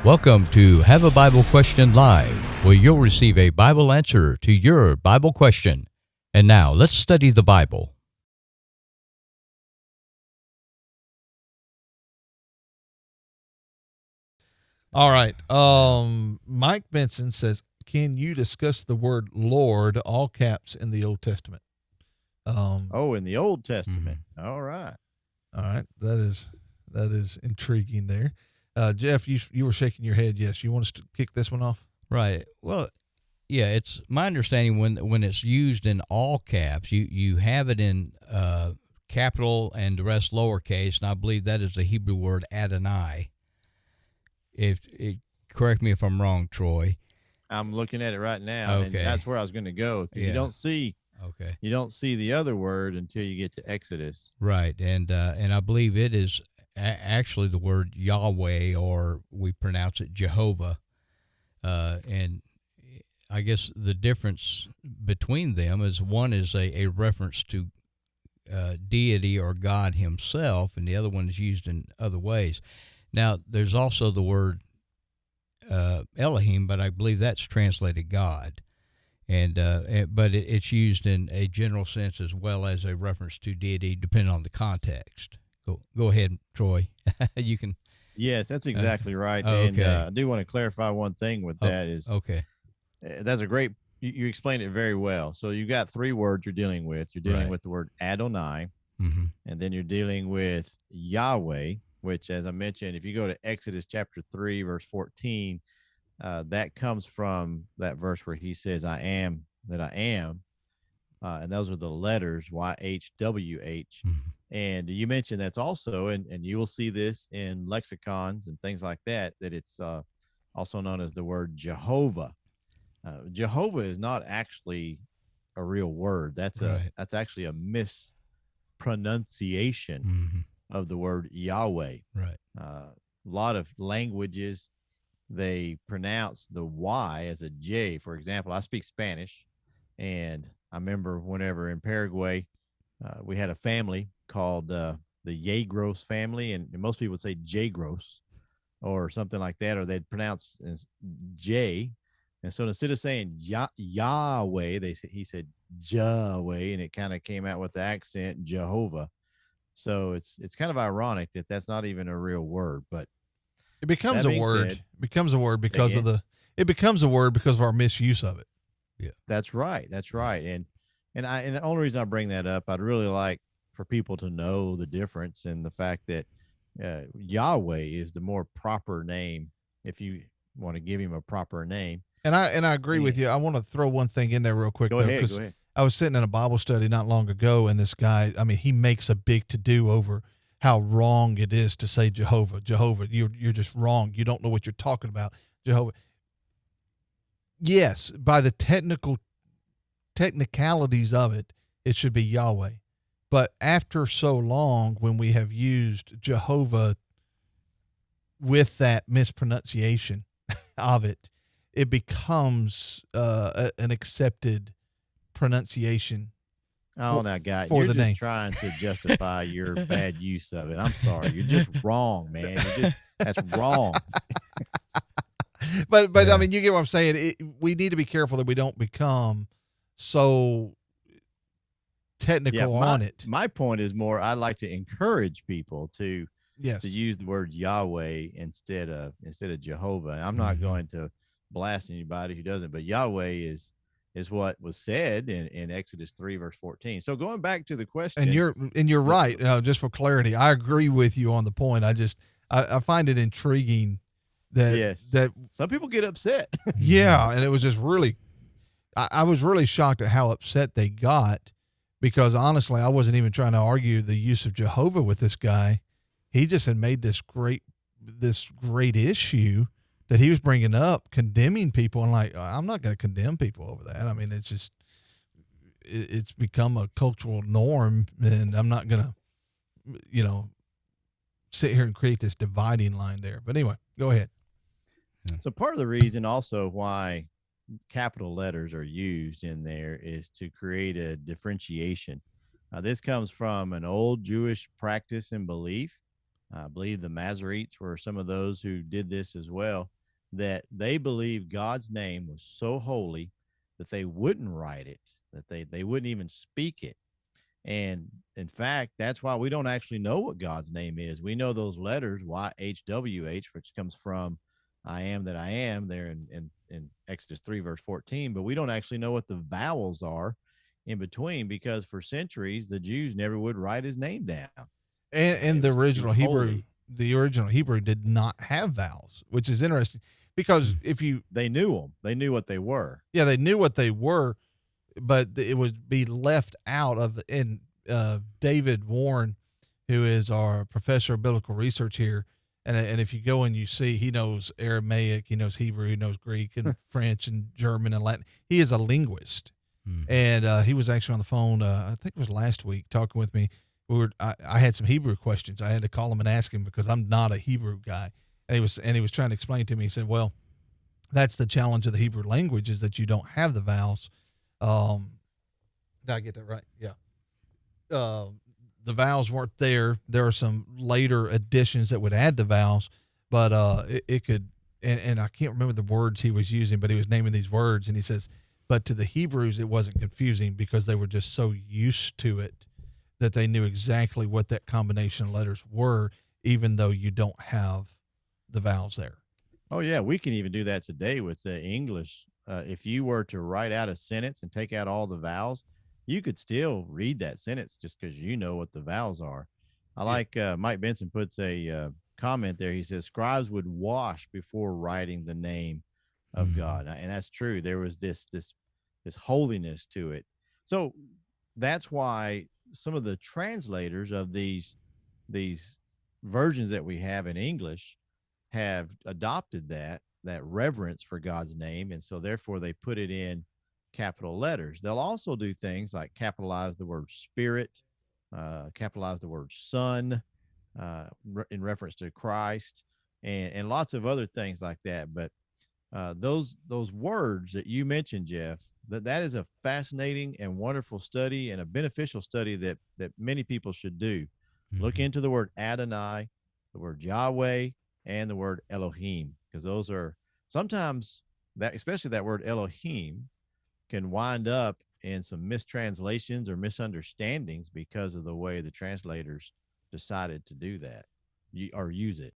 Welcome to Have a Bible Question Live, where you'll receive a Bible answer to your Bible question. And now, let's study the Bible. All right. Mike Benson says, "Can you discuss the word Lord, all caps, in the Old Testament?" Oh, in the Old Testament. All right. All right. That is intriguing there. Jeff, you were shaking your head. Yes. You want us to kick this one off? Right. Well, yeah, it's my understanding when it's used in all caps, you have it in capital and the rest lowercase, and I believe that is the Hebrew word Adonai. Correct me if I'm wrong, Troy. I'm looking at it right now, and that's where I was going to go. Yeah. You don't see the other word until you get to Exodus. Right, and I believe it is actually the word Yahweh, or we pronounce it Jehovah. And I guess the difference between them is one is a reference to deity or God himself, and the other one is used in other ways. Now, there's also the word Elohim, but I believe that's translated God. But it's used in a general sense as well as a reference to deity, depending on the context. Go ahead, Troy. You can. Yes, that's exactly right. Okay. And I do want to clarify one thing with that is okay. That's a great. You explained it very well. So you got three words you're dealing with. You're dealing with the word Adonai, and then you're dealing with Yahweh, which, as I mentioned, if you go to Exodus chapter 3, verse 14. That comes from that verse where he says, "I am that I am," and those are the letters YHWH. And you mentioned that's also, and you will see this in lexicons and things like that, that it's also known as the word Jehovah. Jehovah is not actually a real word. That's actually a mispronunciation of the word Yahweh. Right. A lot of languages, they pronounce the Y as a J. For example, I speak Spanish, and I remember whenever in Paraguay, we had a family called the Yegros family, and most people would say Jagros or something like that, or they'd pronounce as J. And so instead of saying Yahweh, he said Yahweh, and it kind of came out with the accent Jehovah. So it's kind of ironic that that's not even a real word, but it becomes a word. It becomes a word because of our misuse of it. Yeah, that's right. That's right. And the only reason I bring that up, I'd really like for people to know the difference and the fact that Yahweh is the more proper name if you want to give him a proper name. And I agree with you. I want to throw one thing in there real quick. Go ahead. I was sitting in a Bible study not long ago, and this guy, I mean, he makes a big to-do over how wrong it is to say Jehovah. Jehovah, you're just wrong. You don't know what you're talking about. Jehovah. Yes, by the technicalities of it, it should be Yahweh. But after so long, when we have used Jehovah with that mispronunciation of it, it becomes an accepted pronunciation. Oh, now, guy, you're just trying to justify your bad use of it. I'm sorry, you're just wrong, man. That's wrong. But I mean, you get what I'm saying. We need to be careful that we don't become so technical on it. My point is more, I like to encourage people to use the word Yahweh instead of Jehovah. And I'm not going to blast anybody who doesn't, but Yahweh is what was said in Exodus 3 verse 14. So going back to the question, and you're right. Just for clarity, I agree with you on the point. I find it intriguing that some people get upset. Yeah, and it was just really, I was really shocked at how upset they got, because honestly, I wasn't even trying to argue the use of Jehovah with this guy. He just had made this great issue that he was bringing up, condemning people, and like, I'm not going to condemn people over that. I mean, it's become a cultural norm, and I'm not going to, sit here and create this dividing line there. But anyway, go ahead. So part of the reason also why capital letters are used in there is to create a differentiation. This comes from an old Jewish practice and belief I believe the Masoretes were some of those who did this as well, that they believed God's name was so holy that they wouldn't write it, that they wouldn't even speak it. And in fact, that's why we don't actually know what God's name is. We know those letters, YHWH, which comes from I am that I am there in Exodus 3, verse 14, but we don't actually know what the vowels are in between, because for centuries the Jews never would write his name down. And the original Hebrew, did not have vowels, which is interesting because if you, they knew what they were. Yeah, they knew what they were, but it would be left out of. And David Warren, who is our professor of biblical research here, and if you go and you see, he knows Aramaic, he knows Hebrew, he knows Greek and French and German and Latin. He is a linguist, and he was actually on the phone. I think it was last week, talking with me. I had some Hebrew questions. I had to call him and ask him because I'm not a Hebrew guy. And he was trying to explain to me. He said, well, that's the challenge of the Hebrew language, is that you don't have the vowels. Did I get that right? Yeah. The vowels weren't there. There are some later additions that would add the vowels, but it could, and I can't remember the words he was using, but he was naming these words. And he says, but to the Hebrews, it wasn't confusing because they were just so used to it that they knew exactly what that combination of letters were, even though you don't have the vowels there. Oh yeah, we can even do that today with the English. If you were to write out a sentence and take out all the vowels, you could still read that sentence just because you know what the vowels are. I like Mike Benson puts a comment there. He says scribes would wash before writing the name of God, and that's true. There was this holiness to it. So that's why some of the translators of these versions that we have in English have adopted that reverence for God's name, and so therefore they put it in capital letters. They'll also do things like capitalize the word spirit, capitalize the word son, in reference to Christ, and lots of other things like that. But those words that you mentioned, Jeff, that is a fascinating and wonderful study, and a beneficial study that many people should do. Look into the word Adonai, the word Yahweh, and the word Elohim, because those are sometimes, that especially that word Elohim can wind up in some mistranslations or misunderstandings because of the way the translators decided to do that or use it.